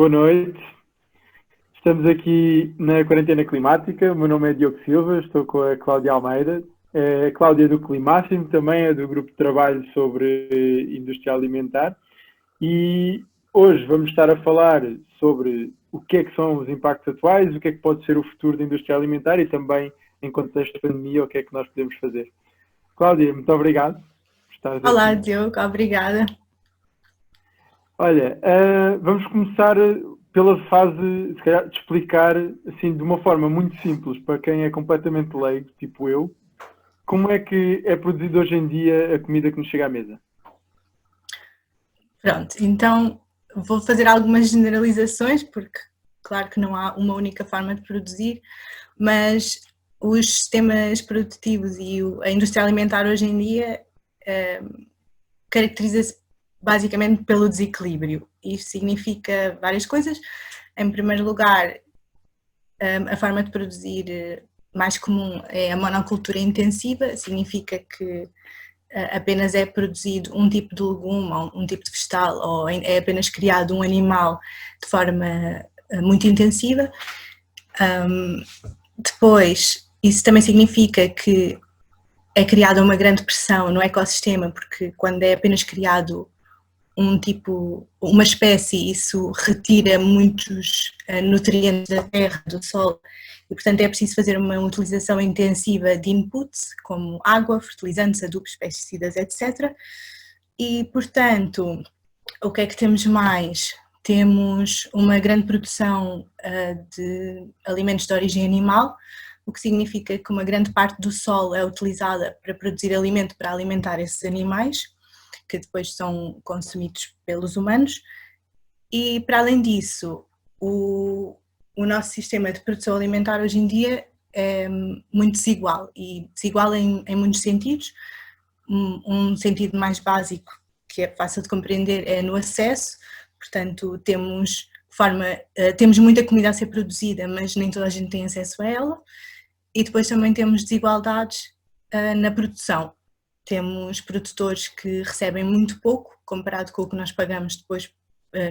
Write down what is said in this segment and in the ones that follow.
Boa noite. Estamos aqui na quarentena climática. O meu nome é Diogo Silva, estou com a Cláudia Almeida. A Cláudia é do Climáximo, também é do grupo de trabalho sobre indústria alimentar. E hoje vamos estar a falar sobre o que é que são os impactos atuais, o que é que pode ser o futuro da indústria alimentar e também, em contexto de pandemia, o que é que nós podemos fazer. Cláudia, muito obrigado por estares aqui. Olá, Diogo, obrigada. Olha, vamos começar pela fase, se calhar, de explicar, assim, de uma forma muito simples, para quem é completamente leigo, tipo eu, como é que é produzido hoje em dia a comida que nos chega à mesa. Pronto, então vou fazer algumas generalizações, porque claro que não há uma única forma de produzir, mas os sistemas produtivos e a indústria alimentar hoje em dia caracteriza-se basicamente pelo desequilíbrio. Isto significa várias coisas. Em primeiro lugar, a forma de produzir mais comum é a monocultura intensiva, significa que apenas é produzido um tipo de legume ou um tipo de vegetal, ou é apenas criado um animal de forma muito intensiva. Depois, isso também significa que é criada uma grande pressão no ecossistema, porque quando é apenas criado uma espécie, isso retira muitos nutrientes da terra, do solo, e portanto é preciso fazer uma utilização intensiva de inputs, como água, fertilizantes, adubos, pesticidas, etc. E portanto, o que é que temos mais? Temos uma grande produção de alimentos de origem animal, o que significa que uma grande parte do solo é utilizada para produzir alimento para alimentar esses animais, que depois são consumidos pelos humanos. E para além disso, o nosso sistema de produção alimentar hoje em dia é muito desigual, e desigual em muitos sentidos. Um sentido mais básico, que é fácil de compreender, é no acesso. Portanto, temos muita comida a ser produzida, mas nem toda a gente tem acesso a ela. E depois também temos desigualdades na produção. Temos produtores que recebem muito pouco comparado com o que nós pagamos depois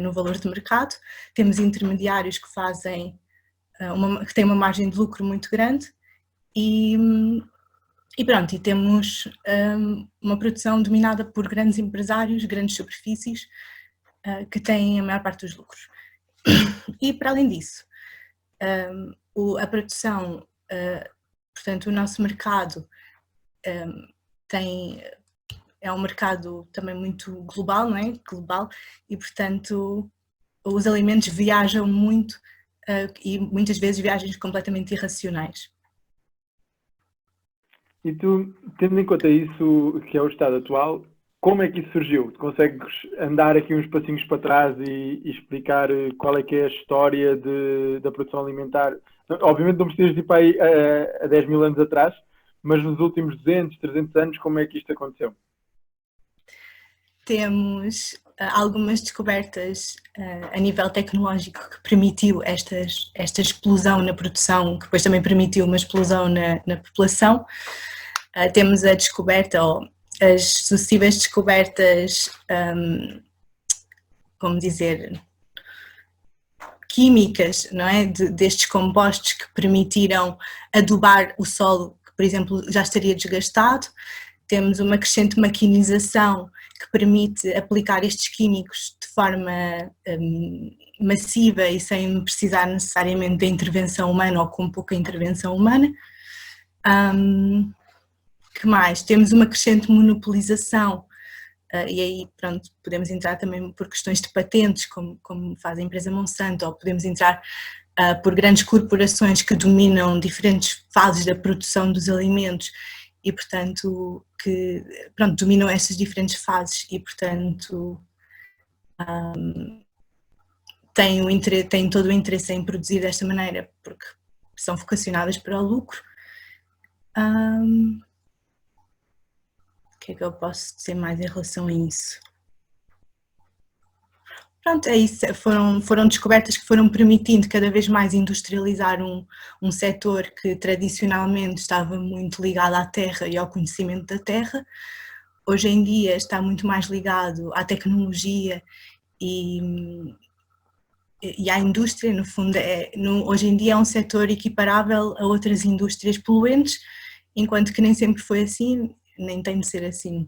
no valor de mercado. Temos intermediários que que têm uma margem de lucro muito grande e pronto, e temos uma produção dominada por grandes empresários, grandes superfícies que têm a maior parte dos lucros. E para além disso, a produção, portanto o nosso mercado é um mercado também muito global, não é? Global, e portanto os alimentos viajam muito e muitas vezes viagens completamente irracionais. E tu, tendo em conta isso, que é o estado atual, como é que isso surgiu? Tu consegues andar aqui uns passinhos para trás e explicar qual é que é a história da produção alimentar? Obviamente não precisas de ir para aí a 10 mil anos atrás, mas nos últimos 200, 300 anos, como é que isto aconteceu? Temos algumas descobertas a nível tecnológico que permitiu esta explosão na produção, que depois também permitiu uma explosão na população. Temos a descoberta, ou as sucessivas descobertas, como dizer, químicas, não é? Destes compostos que permitiram adubar o solo, que por exemplo já estaria desgastado. Temos uma crescente maquinização que permite aplicar estes químicos de forma massiva e sem precisar necessariamente da intervenção humana ou com pouca intervenção humana. Que mais? Temos uma crescente monopolização e aí pronto, podemos entrar também por questões de patentes, como faz a empresa Monsanto, ou podemos entrar por grandes corporações que dominam diferentes fases da produção dos alimentos e portanto dominam estas diferentes fases e portanto têm todo o interesse em produzir desta maneira porque são vocacionadas para o lucro. O que é que eu posso dizer mais em relação a isso? Pronto, é isso. Foram descobertas que foram permitindo cada vez mais industrializar um setor que tradicionalmente estava muito ligado à terra e ao conhecimento da terra. Hoje em dia está muito mais ligado à tecnologia e e à indústria, no fundo, hoje em dia é um setor equiparável a outras indústrias poluentes, enquanto que nem sempre foi assim, nem tem de ser assim.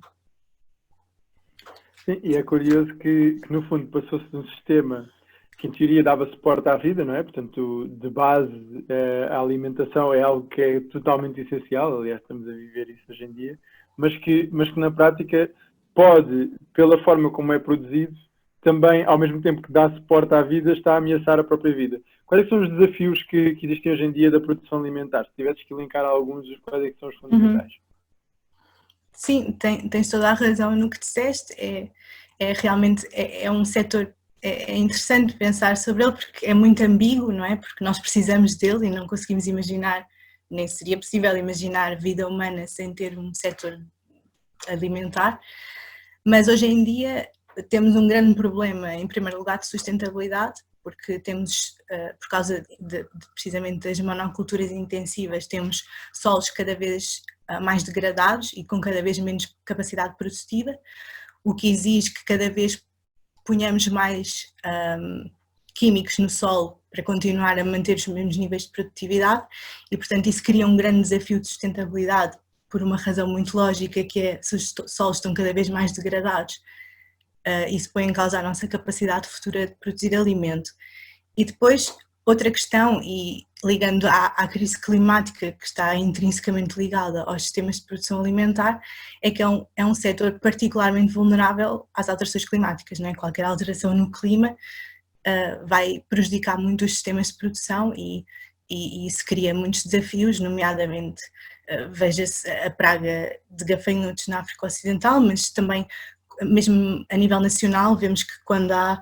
Sim, e é curioso que no fundo passou-se de um sistema que em teoria dava suporte à vida, não é? Portanto, de base, a alimentação é algo que é totalmente essencial, aliás, estamos a viver isso hoje em dia, mas que na prática pode, pela forma como é produzido, também, ao mesmo tempo que dá suporte à vida, está a ameaçar a própria vida. Quais são os desafios que existem hoje em dia da produção alimentar? Se tivesses que elencar alguns, quais é que são os fundamentais? Sim, tens toda a razão no que disseste, realmente um setor, é interessante pensar sobre ele porque é muito ambíguo, não é? Porque nós precisamos dele e não conseguimos imaginar, nem seria possível imaginar vida humana sem ter um setor alimentar, mas hoje em dia temos um grande problema, em primeiro lugar, de sustentabilidade, porque temos, por causa precisamente das monoculturas intensivas, temos solos cada vez mais degradados e com cada vez menos capacidade produtiva, o que exige que cada vez ponhamos mais químicos no solo para continuar a manter os mesmos níveis de produtividade e, portanto, isso cria um grande desafio de sustentabilidade por uma razão muito lógica, que é se os solos estão cada vez mais degradados, isso põe em causa a nossa capacidade futura de produzir alimento. E depois, outra questão, e ligando à crise climática que está intrinsecamente ligada aos sistemas de produção alimentar, é que é um setor particularmente vulnerável às alterações climáticas, não é? Qualquer alteração no clima vai prejudicar muito os sistemas de produção e isso cria muitos desafios, nomeadamente veja-se a praga de gafanhotos na África Ocidental, mas também mesmo a nível nacional vemos que quando há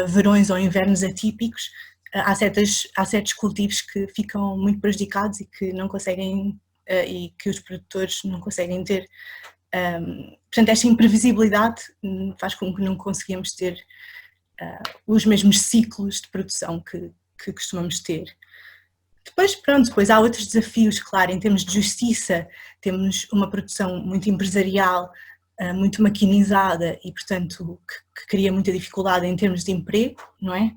verões ou invernos atípicos, há certos cultivos que ficam muito prejudicados e que não conseguem, e que os produtores não conseguem ter. Portanto, esta imprevisibilidade faz com que não conseguimos ter os mesmos ciclos de produção que costumamos ter. Depois há outros desafios, claro, em termos de justiça, temos uma produção muito empresarial, muito maquinizada e, portanto, que cria muita dificuldade em termos de emprego, não é?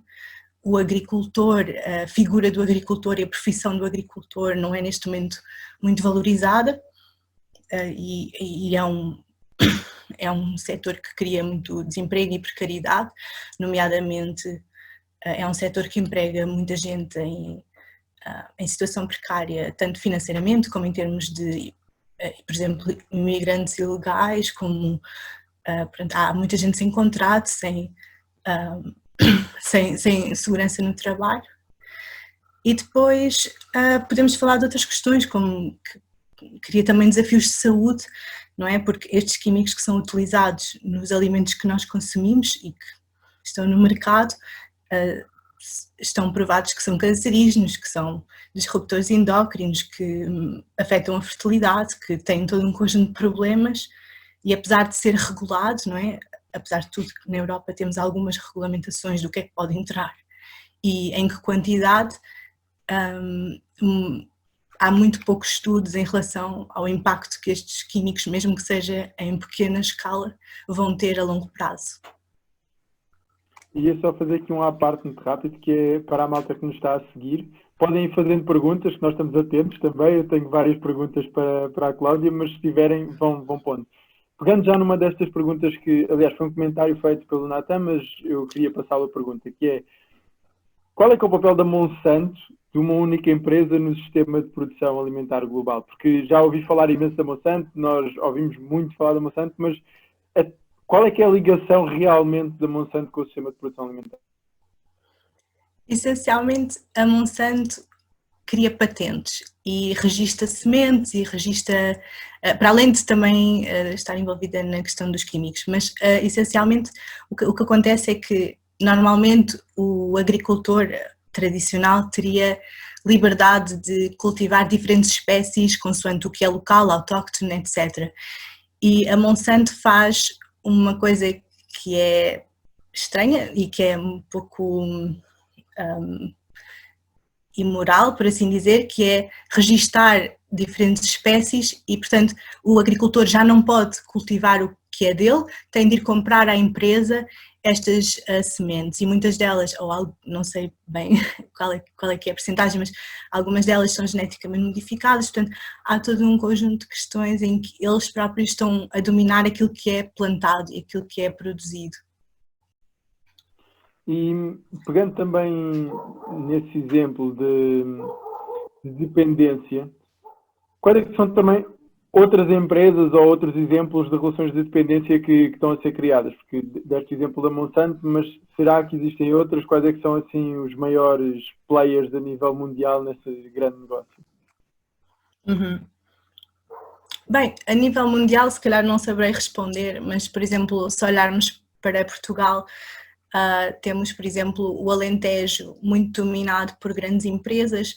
O agricultor, a figura do agricultor e a profissão do agricultor não é neste momento muito valorizada e é um setor que cria muito desemprego e precariedade, nomeadamente é um setor que emprega muita gente em situação precária, tanto financeiramente como em termos de, por exemplo, imigrantes ilegais, como há muita gente sem contrato, sem segurança no trabalho. E depois podemos falar de outras questões, como que cria também desafios de saúde, não é? Porque estes químicos que são utilizados nos alimentos que nós consumimos e que estão no mercado estão provados que são cancerígenos, que são disruptores endócrinos, que afetam a fertilidade, que têm todo um conjunto de problemas e apesar de ser regulado, não é? Apesar de tudo, na Europa temos algumas regulamentações do que é que pode entrar e em que quantidade, há muito poucos estudos em relação ao impacto que estes químicos, mesmo que seja em pequena escala, vão ter a longo prazo. E é só fazer aqui um à parte muito rápido, que é para a malta que nos está a seguir. Podem ir fazendo perguntas, que nós estamos atentos também. Eu tenho várias perguntas para a Cláudia, mas se tiverem, vão pondo. Pegando já numa destas perguntas que, aliás, foi um comentário feito pelo Natan, mas eu queria passar a pergunta, que é: qual é que é o papel da Monsanto, de uma única empresa, no sistema de produção alimentar global? Porque já ouvi falar imenso da Monsanto, nós ouvimos muito falar da Monsanto, mas qual é que é a ligação realmente da Monsanto com o sistema de produção alimentar? Essencialmente, a Monsanto cria patentes e registra sementes e registra, para além de também estar envolvida na questão dos químicos, mas essencialmente o que acontece é que normalmente o agricultor tradicional teria liberdade de cultivar diferentes espécies consoante o que é local, autóctone, etc. E a Monsanto faz uma coisa que é estranha e que é um pouco imoral, por assim dizer, que é registar diferentes espécies e, portanto, o agricultor já não pode cultivar o que é dele, tem de ir comprar à empresa estas sementes, e muitas delas, ou algo, não sei bem qual é que é a percentagem, mas algumas delas são geneticamente modificadas, portanto há todo um conjunto de questões em que eles próprios estão a dominar aquilo que é plantado e aquilo que é produzido. E pegando também nesse exemplo de dependência, quais é que são também outras empresas ou outros exemplos de relações de dependência que estão a ser criadas? Porque deste exemplo da Monsanto, mas será que existem outras? Quais é que são assim os maiores players a nível mundial nesse grande negócio? Uhum. Bem, a nível mundial se calhar não saberei responder, mas por exemplo, se olharmos para Portugal, temos por exemplo o Alentejo muito dominado por grandes empresas,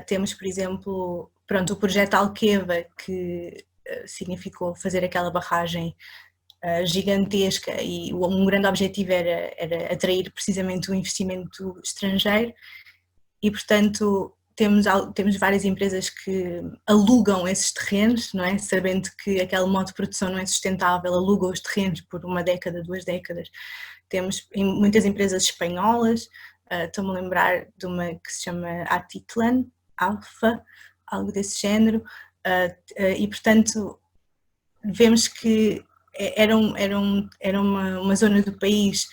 temos por exemplo, pronto, o projeto Alqueva, que significou fazer aquela barragem gigantesca, e um grande objetivo era atrair precisamente o investimento estrangeiro, e portanto temos várias empresas que alugam esses terrenos, não é? Sabendo que aquele modo de produção não é sustentável, alugam os terrenos por 1 década, 2 décadas. Temos muitas empresas espanholas, estou-me a lembrar de uma que se chama Atitlan, Alfa, algo desse género, e portanto vemos que era uma zona do país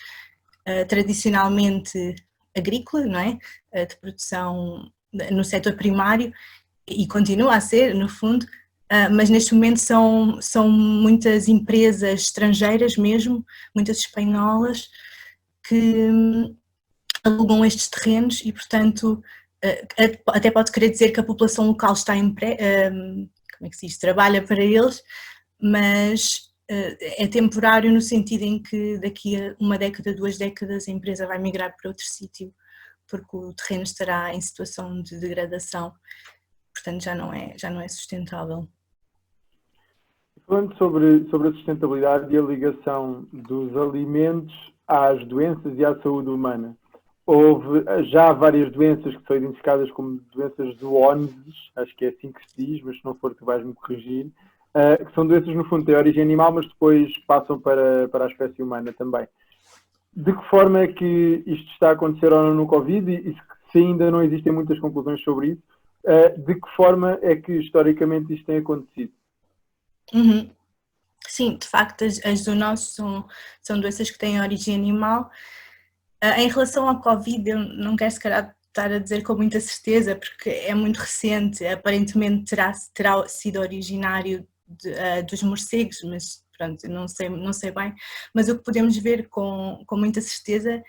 tradicionalmente agrícola, não é? De produção no setor primário, e continua a ser, no fundo, mas neste momento são muitas empresas estrangeiras mesmo, muitas espanholas, que alugam estes terrenos e, portanto, até pode querer dizer que a população local está como é que se diz, trabalha para eles, mas é temporário no sentido em que daqui a 1 década, 2 décadas a empresa vai migrar para outro sítio, porque o terreno estará em situação de degradação, portanto já não é sustentável. Falando sobre a sustentabilidade e a ligação dos alimentos às doenças e à saúde humana, houve já várias doenças que são identificadas como doenças zoonoses, acho que é assim que se diz, mas se não for tu vais-me corrigir, que são doenças no fundo têm origem animal, mas depois passam para a espécie humana também. De que forma é que isto está a acontecer ou não no Covid, e se ainda não existem muitas conclusões sobre isso, de que forma é que historicamente isto tem acontecido? Uhum. Sim, de facto as zoonoses são doenças que têm origem animal. Em relação ao Covid, eu não quero se calhar estar a dizer com muita certeza, porque é muito recente, aparentemente terá sido originário dos morcegos, mas pronto, não sei bem, mas o que podemos ver com muita certeza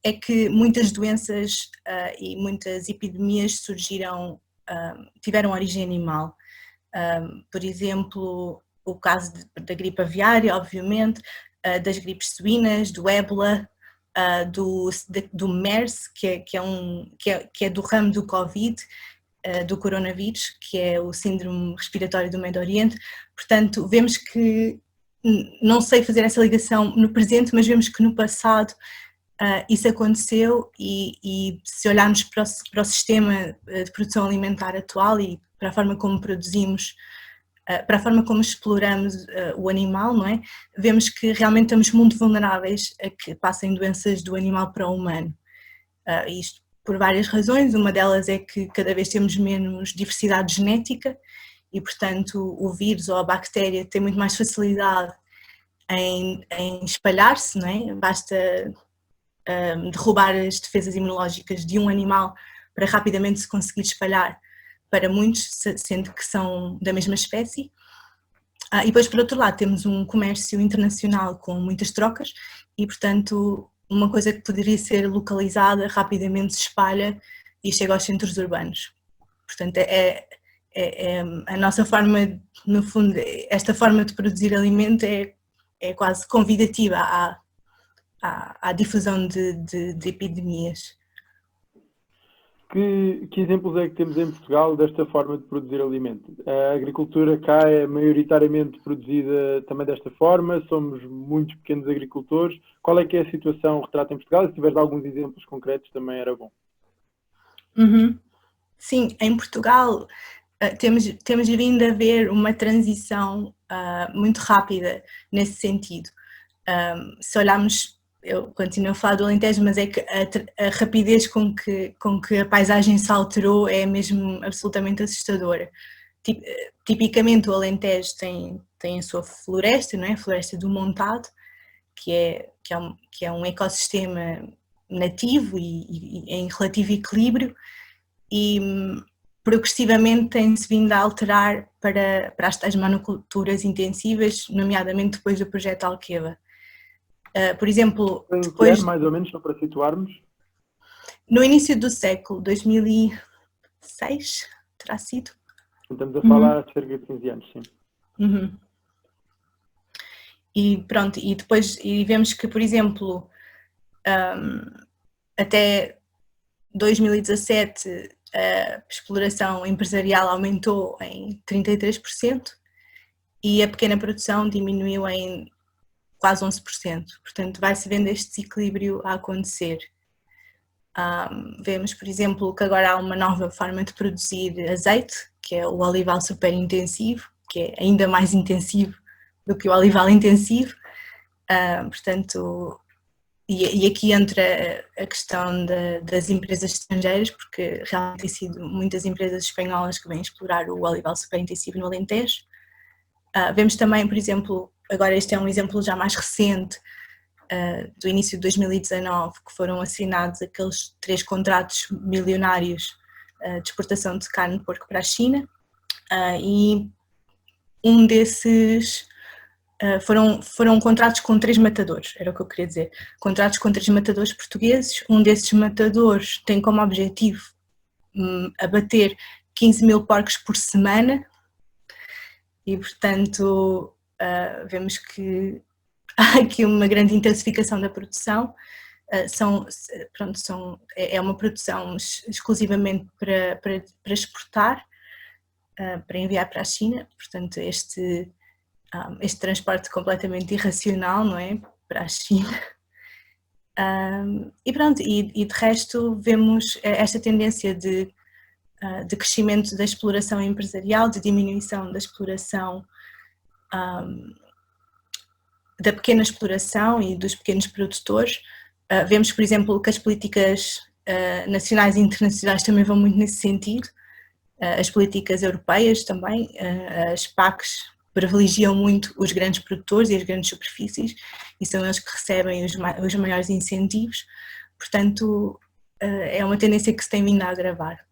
é que muitas doenças e muitas epidemias tiveram origem animal. Por exemplo, o caso da gripe aviária, obviamente, das gripes suínas, do ébola, do MERS, que é do ramo do Covid, do coronavírus, que é o síndrome respiratório do Médio Oriente. Portanto, vemos que, não sei fazer essa ligação no presente, mas vemos que no passado isso aconteceu, e se olharmos para o sistema de produção alimentar atual e para a forma como produzimos, para a forma como exploramos o animal, não é? Vemos que realmente estamos muito vulneráveis a que passem doenças do animal para o humano. Isto por várias razões, uma delas é que cada vez temos menos diversidade genética e, portanto, o vírus ou a bactéria tem muito mais facilidade em espalhar-se, não é? Basta derrubar as defesas imunológicas de um animal para rapidamente se conseguir espalhar para muitos, sendo que são da mesma espécie. E depois, por outro lado, temos um comércio internacional com muitas trocas e, portanto, uma coisa que poderia ser localizada rapidamente se espalha e chega aos centros urbanos. Portanto, a nossa forma, no fundo, esta forma de produzir alimento é quase convidativa à difusão de epidemias. Que exemplos é que temos em Portugal desta forma de produzir alimento? A agricultura cá é maioritariamente produzida também desta forma, somos muitos pequenos agricultores. Qual é que é a situação retrata em Portugal? E se tiveres alguns exemplos concretos também era bom. Uhum. Sim, em Portugal temos vindo a ver uma transição muito rápida nesse sentido. Se olharmos, eu continuo a falar do Alentejo, mas é que a rapidez com que a paisagem se alterou é mesmo absolutamente assustadora. Tipicamente o Alentejo tem a sua floresta, não é? A floresta do Montado, que é um ecossistema nativo e em relativo equilíbrio, e progressivamente tem-se vindo a alterar para as tais monoculturas intensivas, nomeadamente depois do projeto Alqueva. Por exemplo, depois... mais ou menos, só para situarmos? No início do século, 2006, terá sido? Estamos a falar há cerca de 15 anos, sim. E pronto, e depois vemos que, por exemplo, até 2017 a exploração empresarial aumentou em 33% e a pequena produção diminuiu em quase 11%. Portanto, vai-se vendo este desequilíbrio a acontecer. Vemos, por exemplo, que agora há uma nova forma de produzir azeite, que é o olival super intensivo, que é ainda mais intensivo do que o olival intensivo. Portanto, e aqui entra a questão das empresas estrangeiras, porque realmente tem sido muitas empresas espanholas que vêm explorar o olival super intensivo no Alentejo. Vemos também, por exemplo, agora este é um exemplo já mais recente, do início de 2019, que foram assinados aqueles 3 contratos milionários de exportação de carne de porco para a China, e um desses foram contratos com 3 matadores, era o que eu queria dizer, contratos com 3 matadores portugueses. Um desses matadores tem como objetivo abater 15 mil porcos por semana e, portanto, vemos que há aqui uma grande intensificação da produção. É uma produção exclusivamente para exportar, para enviar para a China, portanto este transporte completamente irracional, não é, para a China. E pronto, e de resto vemos esta tendência de crescimento da exploração empresarial, de diminuição da exploração, da pequena exploração e dos pequenos produtores. Vemos, por exemplo, que as políticas nacionais e internacionais também vão muito nesse sentido, as políticas europeias também, as PACs privilegiam muito os grandes produtores e as grandes superfícies e são eles que recebem os maiores incentivos, portanto é uma tendência que se tem vindo a agravar.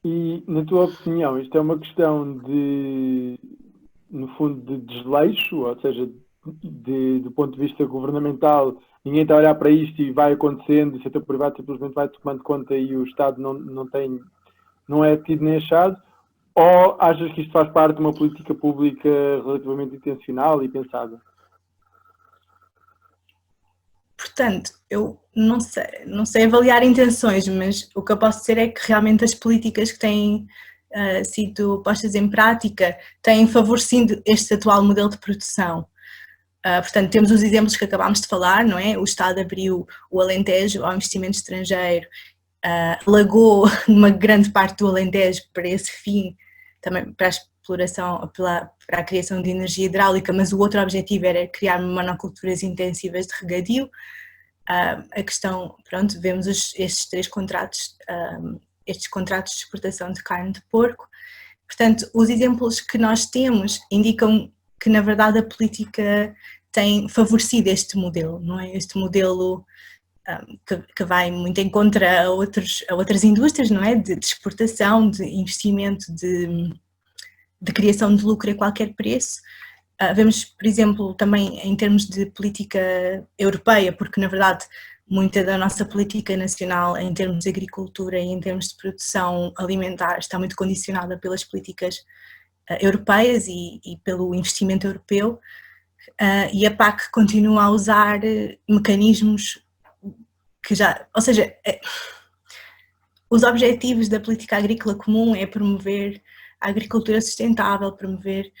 E, na tua opinião, isto é uma questão de, no fundo, de desleixo, ou seja, do ponto de vista governamental, ninguém está a olhar para isto e vai acontecendo, o setor privado simplesmente vai tomando conta e o Estado não é tido nem achado, ou achas que isto faz parte de uma política pública relativamente intencional e pensada? Portanto, eu não sei avaliar intenções, mas o que eu posso dizer é que realmente as políticas que têm sido postas em prática têm favorecido este atual modelo de produção. Portanto, temos os exemplos que acabámos de falar, não é? O Estado abriu o Alentejo ao investimento estrangeiro, alagou uma grande parte do Alentejo para esse fim, também para a exploração, para a criação de energia hidráulica, mas o outro objetivo era criar monoculturas intensivas de regadio. A questão, pronto, vemos estes 3 contratos, estes contratos de exportação de carne de porco. Portanto, os exemplos que nós temos indicam que, na verdade, a política tem favorecido este modelo, não é? Este modelo que vai muito em contra a outras indústrias, não é? De exportação, de investimento, de criação de lucro a qualquer preço. Vemos, por exemplo, também em termos de política europeia, porque na verdade muita da nossa política nacional em termos de agricultura e em termos de produção alimentar está muito condicionada pelas políticas europeias e pelo investimento europeu, e a PAC continua a usar mecanismos que já, ou seja, os objetivos da política agrícola comum é promover a agricultura sustentável, promover,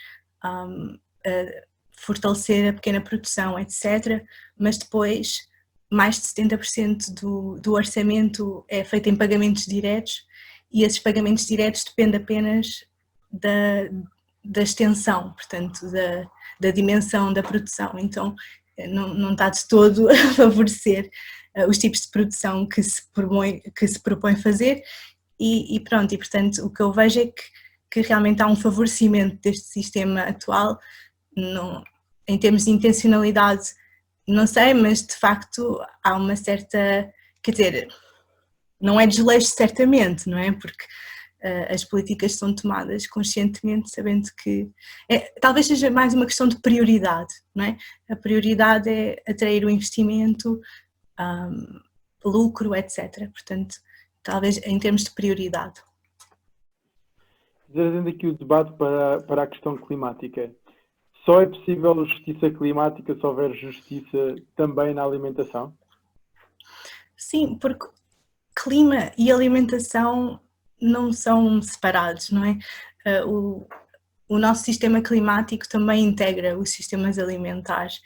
fortalecer a pequena produção, etc. Mas depois mais de 70% do orçamento é feito em pagamentos diretos e esses pagamentos diretos dependem apenas da extensão, portanto, da dimensão da produção. Então, não está de todo a favorecer os tipos de produção que se propõe fazer e pronto, e portanto o que eu vejo é que realmente há um favorecimento deste sistema atual, em termos de intencionalidade, não sei, mas de facto há uma certa, quer dizer, não é desleixo certamente, não é? Porque as políticas são tomadas conscientemente, sabendo que talvez seja mais uma questão de prioridade, não é? A prioridade é atrair o investimento, lucro, etc. Portanto, talvez em termos de prioridade. Trazendo aqui o debate para a questão climática, só é possível justiça climática se houver justiça também na alimentação? Sim, porque clima e alimentação não são separados, não é? O nosso sistema climático também integra os sistemas alimentares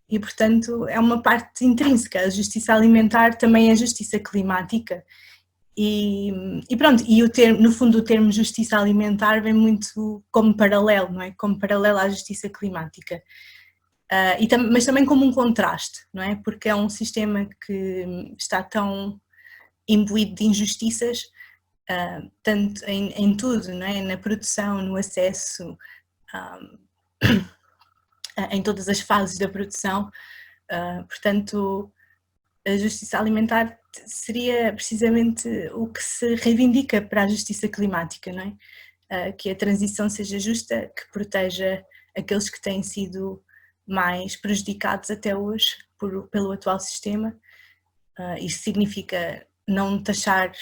e, portanto, é uma parte intrínseca. A justiça alimentar também é justiça climática. E pronto, no fundo o termo justiça alimentar vem muito como paralelo, não é? Como paralelo à justiça climática. Mas também como um contraste, não é? Porque é um sistema que está tão imbuído de injustiças, tanto em tudo, não é? Na produção, no acesso, em todas as fases da produção. Portanto, a justiça alimentar seria precisamente o que se reivindica para a justiça climática, não é? Que a transição seja justa, que proteja aqueles que têm sido mais prejudicados até hoje pelo atual sistema. Isso significa não taxar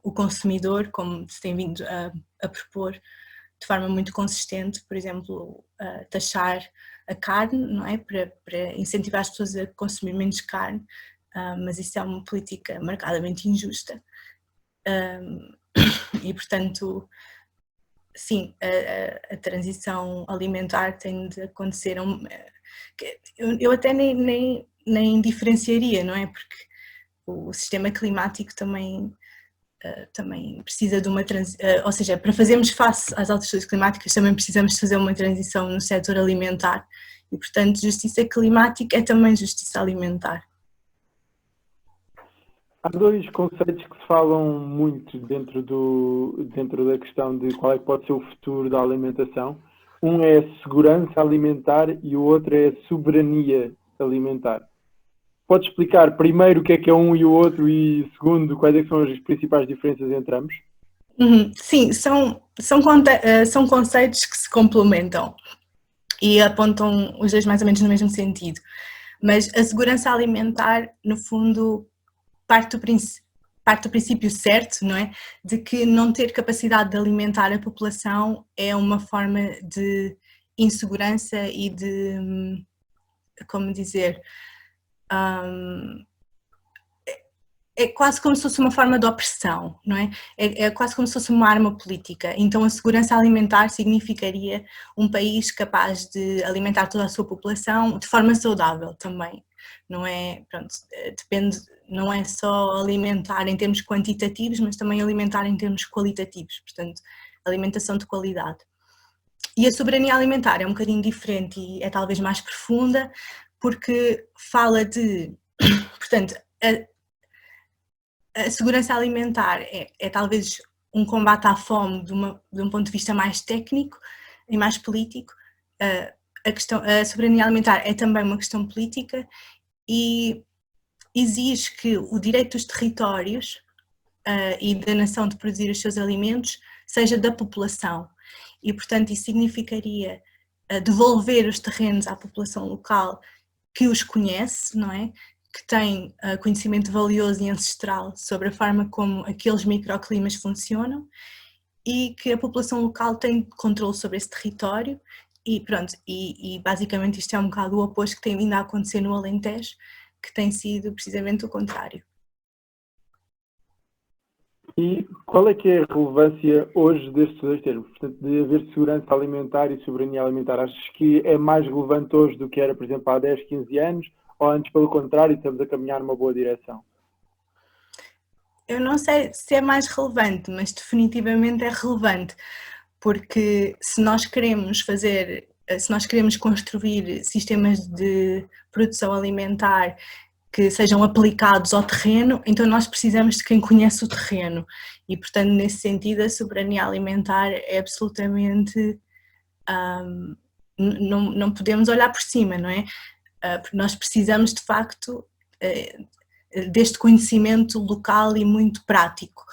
o consumidor, como se tem vindo a propor de forma muito consistente, por exemplo, taxar a carne, não é? Para incentivar as pessoas a consumir menos carne, mas isso é uma política marcadamente injusta. E, portanto, sim, a transição alimentar tem de acontecer. Eu até nem diferenciaria, não é? Porque o sistema climático também precisa de uma transição, ou seja, para fazermos face às alterações climáticas também precisamos fazer uma transição no setor alimentar e, portanto, justiça climática é também justiça alimentar. Há dois conceitos que se falam muito dentro da questão de qual é que pode ser o futuro da alimentação. Um é a segurança alimentar e o outro é a soberania alimentar. Pode explicar primeiro o que é um e o outro e segundo quais é que são as principais diferenças entre ambos? Sim, são conceitos que se complementam e apontam os dois mais ou menos no mesmo sentido. Mas a segurança alimentar, no fundo, parte do princípio certo, não é? De que não ter capacidade de alimentar a população é uma forma de insegurança e de, como dizer, é quase como se fosse uma forma de opressão, não é? É quase como se fosse uma arma política. Então a segurança alimentar significaria um país capaz de alimentar toda a sua população de forma saudável também. Não é, pronto, depende, não é só alimentar em termos quantitativos, mas também alimentar em termos qualitativos, portanto, alimentação de qualidade. E a soberania alimentar é um bocadinho diferente e é talvez mais profunda, porque fala de, portanto, a segurança alimentar é talvez um combate à fome de um ponto de vista mais técnico e mais político. A soberania alimentar é também uma questão política e exige que o direito dos territórios e da nação de produzir os seus alimentos seja da população. E, portanto, isso significaria devolver os terrenos à população local que os conhece, não é? Que tem conhecimento valioso e ancestral sobre a forma como aqueles microclimas funcionam e que a população local tem controle sobre esse território e pronto, e basicamente isto é um bocado o oposto que tem vindo a acontecer no Alentejo, que tem sido precisamente o contrário. E qual é que é a relevância hoje destes dois termos? Portanto, de haver segurança alimentar e soberania alimentar. Achas que é mais relevante hoje do que era, por exemplo, há 10, 15 anos? Ou antes, pelo contrário, estamos a caminhar numa boa direção? Eu não sei se é mais relevante, mas definitivamente é relevante, porque se nós queremos fazer se nós queremos construir sistemas de produção alimentar que sejam aplicados ao terreno, então nós precisamos de quem conhece o terreno e, portanto, nesse sentido, a soberania alimentar é absolutamente... não podemos olhar por cima, não é? Porque nós precisamos, de facto, deste conhecimento local e muito prático.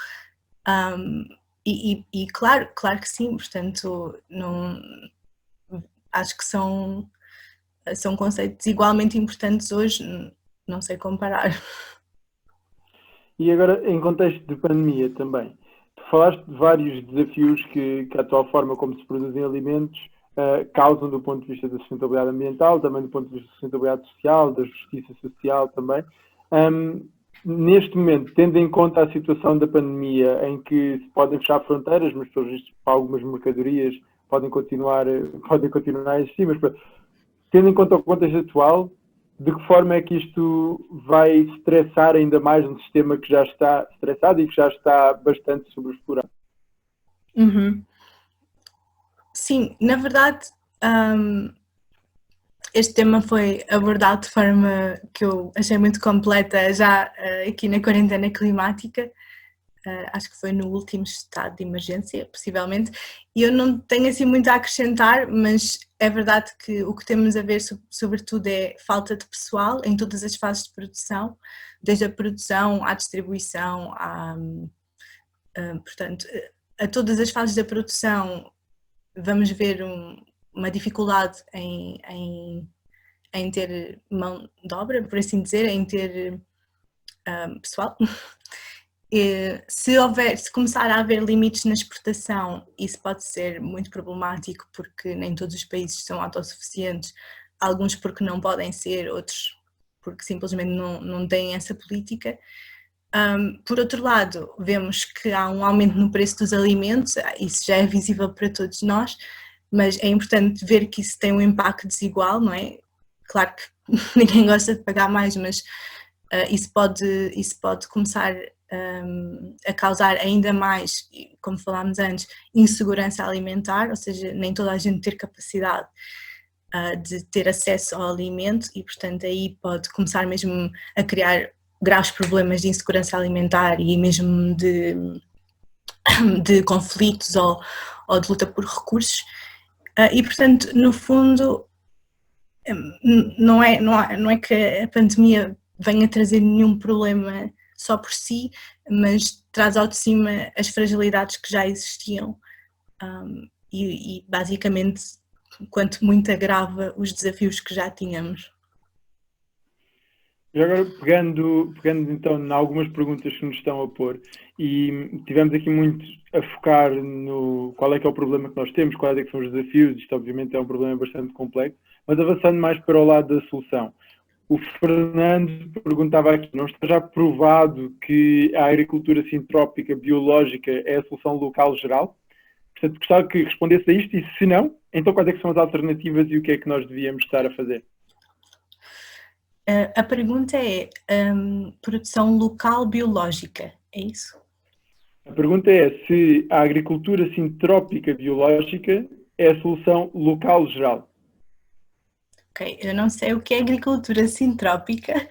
E claro que sim, portanto, acho que são conceitos igualmente importantes hoje, não sei comparar. E agora, em contexto de pandemia também, tu falaste de vários desafios que a atual forma como se produzem alimentos causam do ponto de vista da sustentabilidade ambiental, também do ponto de vista da sustentabilidade social, da justiça social também. Neste momento, tendo em conta a situação da pandemia, em que se podem fechar fronteiras, mas pelos vistos para algumas mercadorias podem continuar a existir, mas tendo em conta o contexto atual, de que forma é que isto vai estressar ainda mais um sistema que já está estressado e que já está bastante sobreexplorado? Uhum. Sim, na verdade, este tema foi abordado de forma que eu achei muito completa já aqui na quarentena climática. Acho que foi no último estado de emergência, possivelmente, e eu não tenho assim muito a acrescentar, mas é verdade que o que temos a ver sobretudo é falta de pessoal em todas as fases de produção, desde a produção à distribuição, portanto, a todas as fases da produção vamos ver uma dificuldade em ter mão de obra, por assim dizer, em ter pessoal. Se começar a haver limites na exportação, isso pode ser muito problemático porque nem todos os países são autossuficientes, alguns porque não podem ser, outros porque simplesmente não têm essa política. Por outro lado, vemos que há um aumento no preço dos alimentos, isso já é visível para todos nós, mas é importante ver que isso tem um impacto desigual, não é? Claro que ninguém gosta de pagar mais, mas isso pode começar a causar ainda mais, como falámos antes, insegurança alimentar, ou seja, nem toda a gente ter capacidade de ter acesso ao alimento e, portanto, aí pode começar mesmo a criar graves problemas de insegurança alimentar e mesmo de conflitos ou de luta por recursos. E, portanto, no fundo, não é que a pandemia venha trazer nenhum problema só por si, mas traz ao de cima as fragilidades que já existiam e basicamente, quanto muito agrava os desafios que já tínhamos. E agora, pegando então em algumas perguntas que nos estão a pôr, e tivemos aqui muito a focar no qual é que é o problema que nós temos, quais é que são os desafios, isto obviamente é um problema bastante complexo, mas avançando mais para o lado da solução. O Fernando perguntava aqui, não está já provado que a agricultura sintrópica biológica é a solução local geral? Portanto, gostava que respondesse a isto e se não, então quais é que são as alternativas e o que é que nós devíamos estar a fazer? A pergunta é produção local biológica, é isso? A pergunta é se a agricultura sintrópica biológica é a solução local geral. Ok, eu não sei o que é agricultura sintrópica,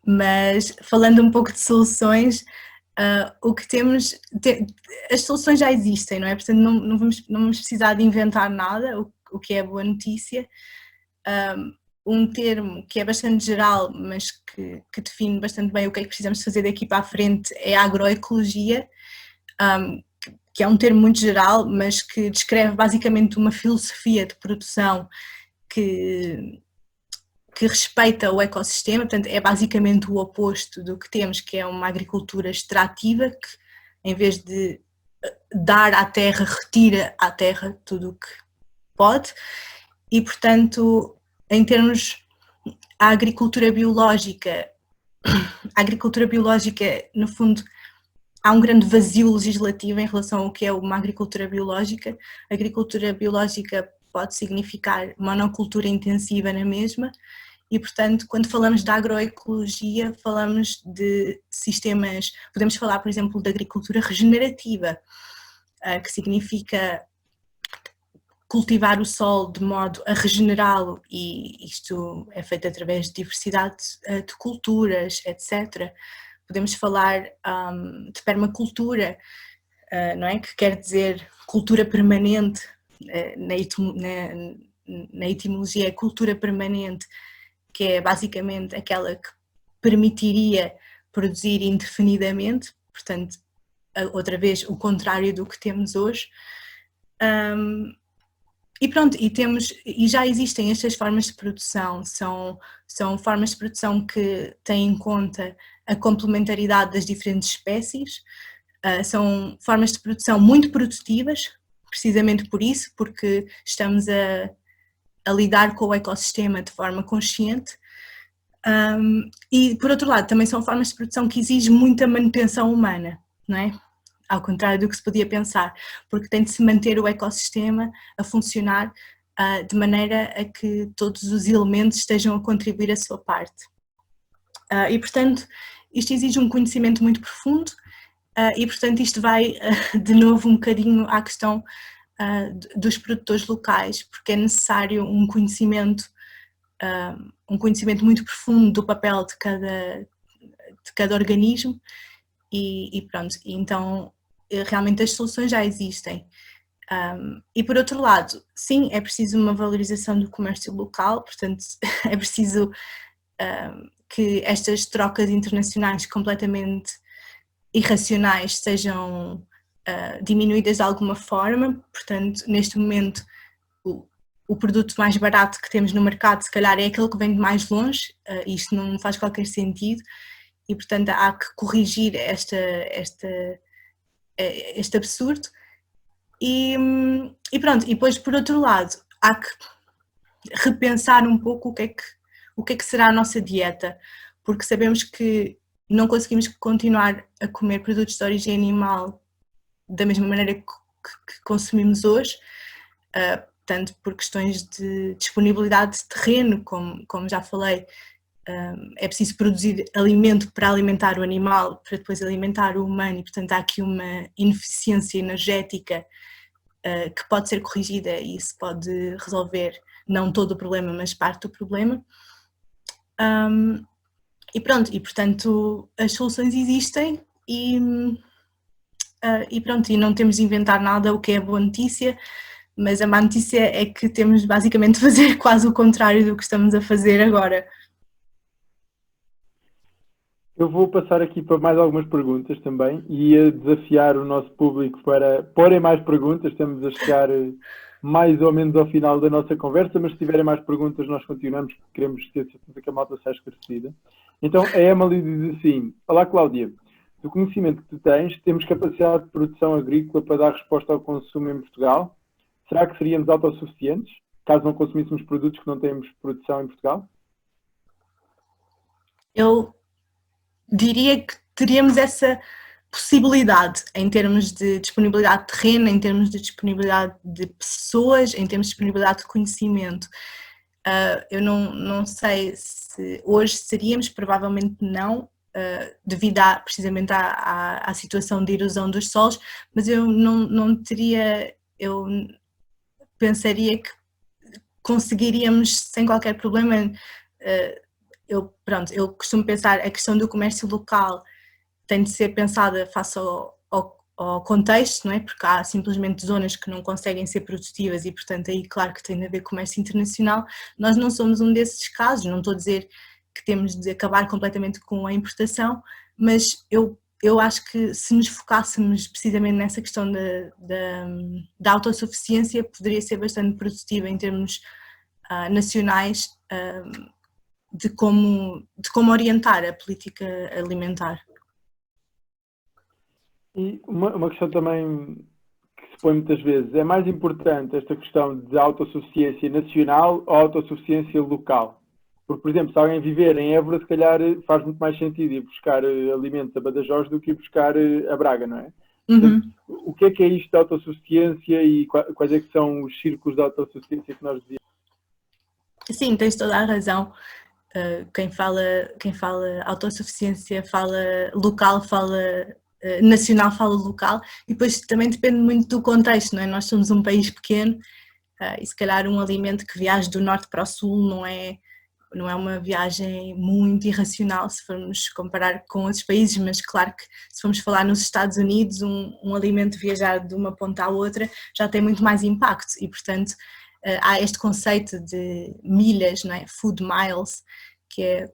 mas falando um pouco de soluções, o que temos, as soluções já existem, não é? Portanto, não vamos precisar de inventar nada, o que é boa notícia. Um termo que é bastante geral, mas que define bastante bem o que é que precisamos fazer daqui para a frente é a agroecologia, que é um termo muito geral, mas que descreve basicamente uma filosofia de produção que respeita o ecossistema, portanto é basicamente o oposto do que temos, que é uma agricultura extrativa, que em vez de dar à terra, retira à terra tudo o que pode e, portanto, em termos a agricultura biológica, no fundo, há um grande vazio legislativo em relação ao que é uma agricultura biológica. A agricultura biológica pode significar monocultura intensiva na mesma e, portanto, quando falamos de agroecologia, falamos de sistemas, podemos falar, por exemplo, de agricultura regenerativa, que significa cultivar o solo de modo a regenerá-lo, e isto é feito através de diversidade de culturas, etc. Podemos falar de permacultura, não é? Que quer dizer cultura permanente, na etimologia é cultura permanente, que é basicamente aquela que permitiria produzir indefinidamente, portanto, outra vez o contrário do que temos hoje. E pronto, e já existem estas formas de produção, são formas de produção que têm em conta a complementaridade das diferentes espécies, são formas de produção muito produtivas, precisamente por isso, porque estamos a lidar com o ecossistema de forma consciente, e por outro lado também são formas de produção que exigem muita manutenção humana, não é? Ao contrário do que se podia pensar, porque tem de se manter o ecossistema a funcionar de maneira a que todos os elementos estejam a contribuir a sua parte. E portanto, isto exige um conhecimento muito profundo, e portanto isto vai de novo um bocadinho à questão dos produtores locais, porque é necessário um conhecimento muito profundo do papel de cada organismo, e pronto, então realmente as soluções já existem. E por outro lado, sim, é preciso uma valorização do comércio local, portanto é preciso que estas trocas internacionais completamente irracionais sejam diminuídas de alguma forma. Portanto, neste momento o produto mais barato que temos no mercado se calhar é aquele que vem de mais longe, isto não faz qualquer sentido, e portanto há que corrigir este absurdo, e pronto, e depois por outro lado há que repensar um pouco o que é que será a nossa dieta, porque sabemos que não conseguimos continuar a comer produtos de origem animal da mesma maneira que consumimos hoje, tanto por questões de disponibilidade de terreno, como já falei, é preciso produzir alimento para alimentar o animal, para depois alimentar o humano, e portanto há aqui uma ineficiência energética que pode ser corrigida, e isso pode resolver não todo o problema, mas parte do problema. E pronto, e portanto as soluções existem, e pronto, e não temos de inventar nada, o que é a boa notícia, mas a má notícia é que temos basicamente de fazer quase o contrário do que estamos a fazer agora. Eu vou passar aqui para mais algumas perguntas também e a desafiar o nosso público para porem mais perguntas. Estamos a chegar mais ou menos ao final da nossa conversa, mas se tiverem mais perguntas nós continuamos, porque queremos ter certeza que a malta seja esclarecida. Então a Emily diz assim: olá Cláudia, do conhecimento que tu tens, temos capacidade de produção agrícola para dar resposta ao consumo em Portugal? Será que seríamos autossuficientes, caso não consumíssemos produtos que não temos produção em Portugal? Eu diria que teríamos essa possibilidade em termos de disponibilidade de terreno, em termos de disponibilidade de pessoas, em termos de disponibilidade de conhecimento. Eu não sei se hoje seríamos, provavelmente não, devido precisamente à situação de erosão dos solos, mas eu não teria, eu pensaria que conseguiríamos sem qualquer problema. Eu costumo pensar a questão do comércio local tem de ser pensada face ao contexto, não é? Porque há simplesmente zonas que não conseguem ser produtivas e, portanto, aí claro que tem de haver comércio internacional. Nós não somos um desses casos, não estou a dizer que temos de acabar completamente com a importação, mas eu acho que se nos focássemos precisamente nessa questão da autossuficiência, poderia ser bastante produtiva em termos nacionais, de como orientar a política alimentar. E uma questão também que se põe muitas vezes: é mais importante esta questão de autossuficiência nacional ou autossuficiência local? Porque, por exemplo, se alguém viver em Évora, se calhar faz muito mais sentido ir buscar alimentos a Badajoz do que ir buscar a Braga, não é? Uhum. Portanto, o que é isto de autossuficiência e quais é que são os círculos de autossuficiência que nós dizíamos? Sim, tens toda a razão. Quem fala autossuficiência fala local, fala nacional, fala local, e depois também depende muito do contexto, não é? Nós somos um país pequeno e se calhar um alimento que viaja do norte para o sul não é uma viagem muito irracional se formos comparar com outros países, mas claro que se formos falar nos Estados Unidos, um alimento viajar de uma ponta à outra já tem muito mais impacto e, portanto, há este conceito de milhas, não é? Food miles, que é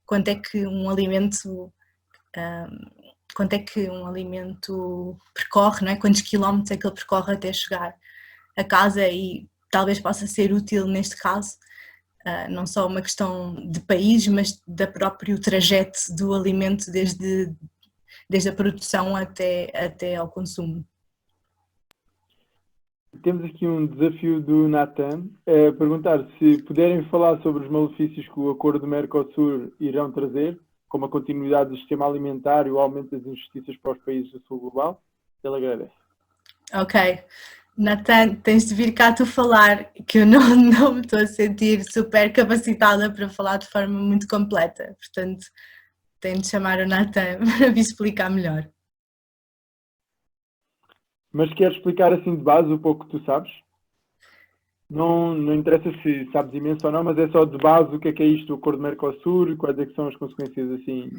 quanto é que um alimento percorre, não é? Quantos quilómetros é que ele percorre até chegar a casa e talvez possa ser útil neste caso, não só uma questão de país, mas do próprio trajeto do alimento desde a produção até ao consumo. Temos aqui um desafio do Nathan, perguntar se puderem falar sobre os malefícios que o acordo do Mercosul irão trazer, como a continuidade do sistema alimentar e o aumento das injustiças para os países do sul global. Ele agradece. Ok. Nathan, tens de vir cá tu falar, que eu não me estou a sentir super capacitada para falar de forma muito completa, portanto tenho de chamar o Nathan para vir explicar melhor. Mas queres explicar assim de base o pouco que tu sabes? Não interessa se sabes imenso ou não, mas é só de base o que é isto, o acordo do Mercosul e quais é que são as consequências assim,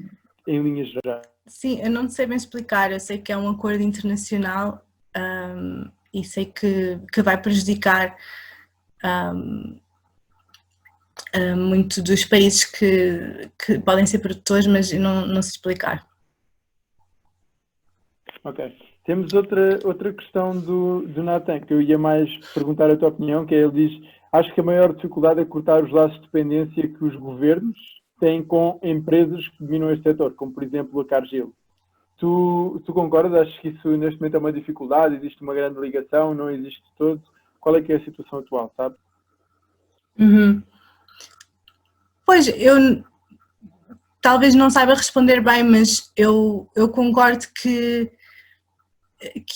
em linhas gerais. Sim, eu não sei bem explicar, eu sei que é um acordo internacional e sei que vai prejudicar muito dos países que podem ser produtores, mas eu não sei explicar. Ok. Temos outra questão do Nathan, que eu ia mais perguntar a tua opinião, que é, ele diz: acho que a maior dificuldade é cortar os laços de dependência que os governos têm com empresas que dominam este setor, como por exemplo a Cargill. Tu concordas? Achas que isso neste momento é uma dificuldade? Existe uma grande ligação? Não existe de todo? Qual é que é a situação atual, sabe? Uhum. Pois, eu talvez não saiba responder bem, mas eu concordo que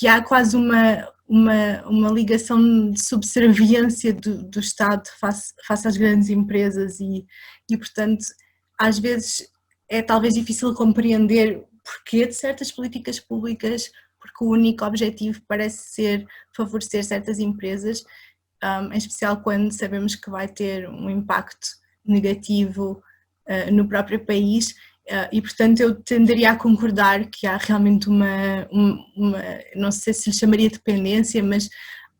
há quase uma ligação de subserviência do Estado face às grandes empresas e, portanto, às vezes é talvez difícil compreender porquê de certas políticas públicas, porque o único objetivo parece ser favorecer certas empresas, em especial quando sabemos que vai ter um impacto negativo no próprio país. E portanto eu tenderia a concordar que há realmente uma não sei se lhe chamaria de dependência, mas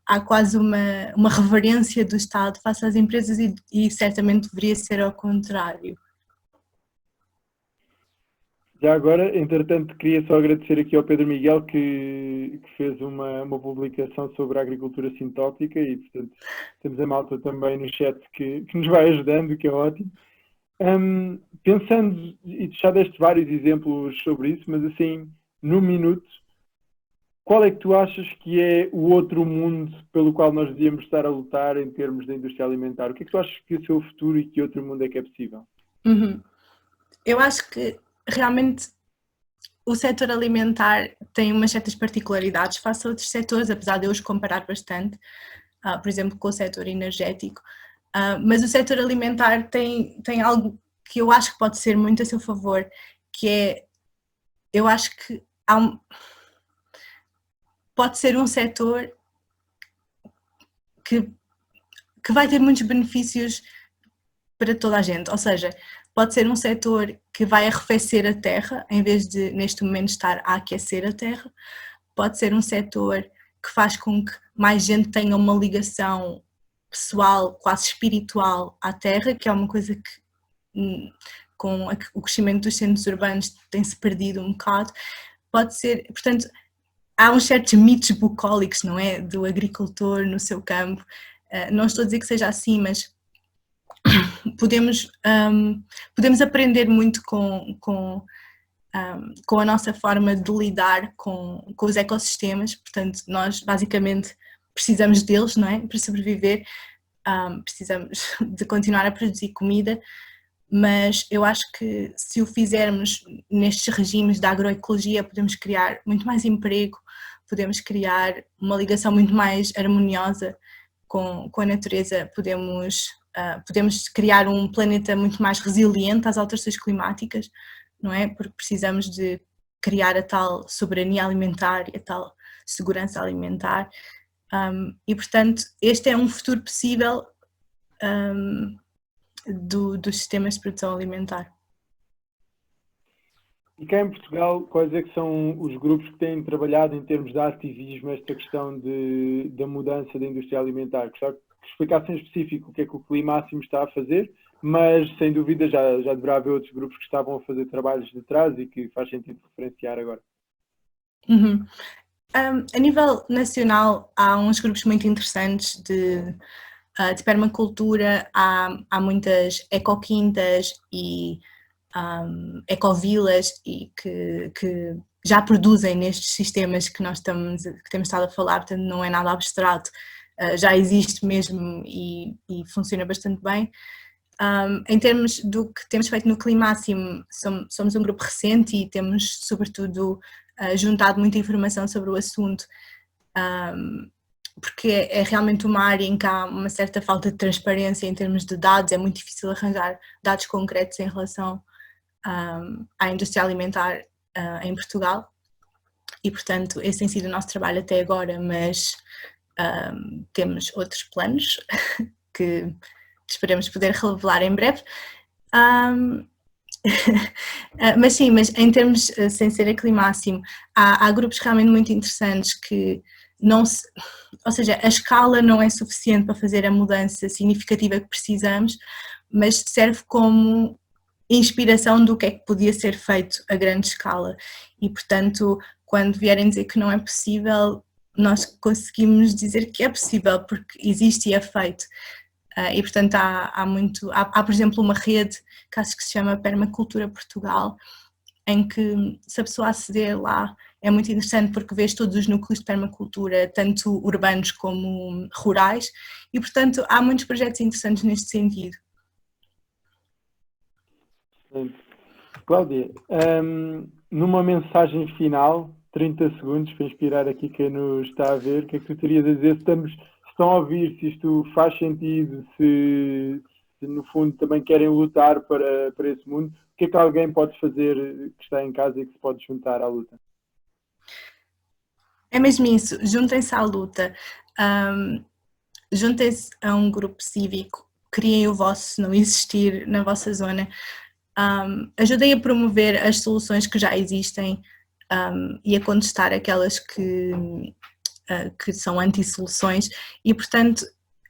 há quase uma reverência do Estado face às empresas e certamente deveria ser ao contrário. Já agora, entretanto, queria só agradecer aqui ao Pedro Miguel que fez uma publicação sobre a agricultura sintótica e, portanto, temos a malta também no chat que nos vai ajudando, o que é ótimo. Pensando, e já deste vários exemplos sobre isso, mas assim, num minuto, qual é que tu achas que é o outro mundo pelo qual nós devíamos estar a lutar em termos da indústria alimentar? O que é que tu achas que é o seu futuro e que outro mundo é que é possível? Uhum. Eu acho que realmente o setor alimentar tem umas certas particularidades face a outros setores, apesar de eu os comparar bastante, por exemplo, com o setor energético. Mas o setor alimentar tem algo que eu acho que pode ser muito a seu favor, que é, eu acho que pode ser um setor que vai ter muitos benefícios para toda a gente, ou seja, pode ser um setor que vai arrefecer a terra, em vez de neste momento estar a aquecer a terra, pode ser um setor que faz com que mais gente tenha uma ligação pessoal, quase espiritual à terra, que é uma coisa que com o crescimento dos centros urbanos tem-se perdido um bocado. Pode ser, portanto, há uns certos mitos bucólicos, não é? Do agricultor no seu campo. Não estou a dizer que seja assim, mas podemos aprender muito com a nossa forma de lidar com os ecossistemas. Portanto, nós basicamente precisamos deles, não é? Para sobreviver, precisamos de continuar a produzir comida, mas eu acho que se o fizermos nestes regimes da agroecologia podemos criar muito mais emprego, podemos criar uma ligação muito mais harmoniosa com a natureza, podemos criar um planeta muito mais resiliente às alterações climáticas, não é? Porque precisamos de criar a tal soberania alimentar e a tal segurança alimentar. E, portanto, este é um futuro possível dos sistemas de produção alimentar. E cá em Portugal, quais é que são os grupos que têm trabalhado em termos de ativismo esta questão da mudança da indústria alimentar? Gostava que explicasse em específico o que é que o Climáximo está a fazer, mas sem dúvida já deverá haver outros grupos que estavam a fazer trabalhos de trás e que faz sentido referenciar agora. Uhum. A nível nacional, há uns grupos muito interessantes de permacultura, há muitas ecoquintas e ecovilas e que já produzem nestes sistemas que que temos estado a falar, portanto não é nada abstrato, já existe mesmo e funciona bastante bem. Em termos do que temos feito no Climáximo, somos um grupo recente e temos sobretudo juntado muita informação sobre o assunto, porque é realmente uma área em que há uma certa falta de transparência em termos de dados, é muito difícil arranjar dados concretos em relação à indústria alimentar em Portugal e, portanto, esse tem sido o nosso trabalho até agora, mas temos outros planos que esperamos poder revelar em breve. Mas sim, mas em termos, sem ser a Climáximo, há grupos realmente muito interessantes que ou seja, a escala não é suficiente para fazer a mudança significativa que precisamos, mas serve como inspiração do que é que podia ser feito a grande escala e, portanto, quando vierem dizer que não é possível, nós conseguimos dizer que é possível porque existe e é feito. E, portanto, há, por exemplo, uma rede que acho que se chama Permacultura Portugal, em que, se a pessoa aceder lá, é muito interessante porque vês todos os núcleos de permacultura, tanto urbanos como rurais, e, portanto, há muitos projetos interessantes neste sentido. Cláudia, numa mensagem final, 30 segundos para inspirar aqui quem nos está a ver, o que é que tu terias a dizer? Se estão a ouvir, se isto faz sentido, se no fundo também querem lutar para esse mundo, o que é que alguém pode fazer que está em casa e que se pode juntar à luta? É mesmo isso, juntem-se à luta, juntem-se a um grupo cívico, criem o vosso se não existir na vossa zona, ajudem a promover as soluções que já existem e a contestar aquelas que são anti-soluções e, portanto,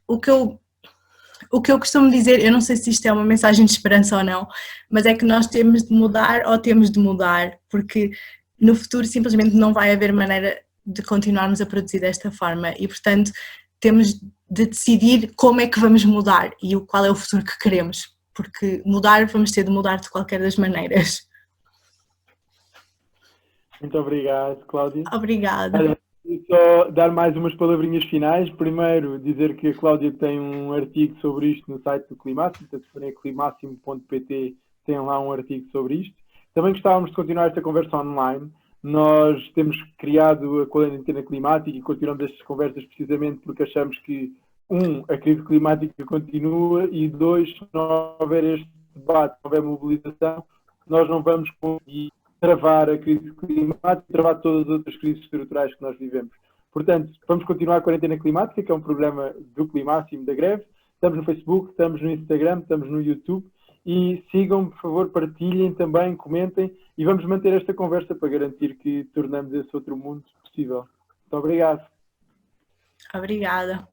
o que eu costumo dizer, eu não sei se isto é uma mensagem de esperança ou não, mas é que nós temos de mudar ou temos de mudar, porque no futuro simplesmente não vai haver maneira de continuarmos a produzir desta forma e, portanto, temos de decidir como é que vamos mudar e qual é o futuro que queremos, porque vamos ter de mudar de qualquer das maneiras. Muito obrigado, Cláudia. Obrigada. Olha, só dar mais umas palavrinhas finais. Primeiro, dizer que a Cláudia tem um artigo sobre isto no site do Climáximo, se forem a climáximo.pt, tem lá um artigo sobre isto. Também gostávamos de continuar esta conversa online. Nós temos criado a quarentena climática e continuamos estas conversas precisamente porque achamos que, a crise climática continua e, dois, se não houver este debate, se não houver mobilização, nós não vamos conseguir travar a crise climática e travar todas as outras crises estruturais que nós vivemos. Portanto, vamos continuar a quarentena climática, que é um programa do Climáximo da Greve. Estamos no Facebook, estamos no Instagram, estamos no YouTube. E sigam, por favor, partilhem também, comentem e vamos manter esta conversa para garantir que tornamos esse outro mundo possível. Muito obrigado. Obrigada.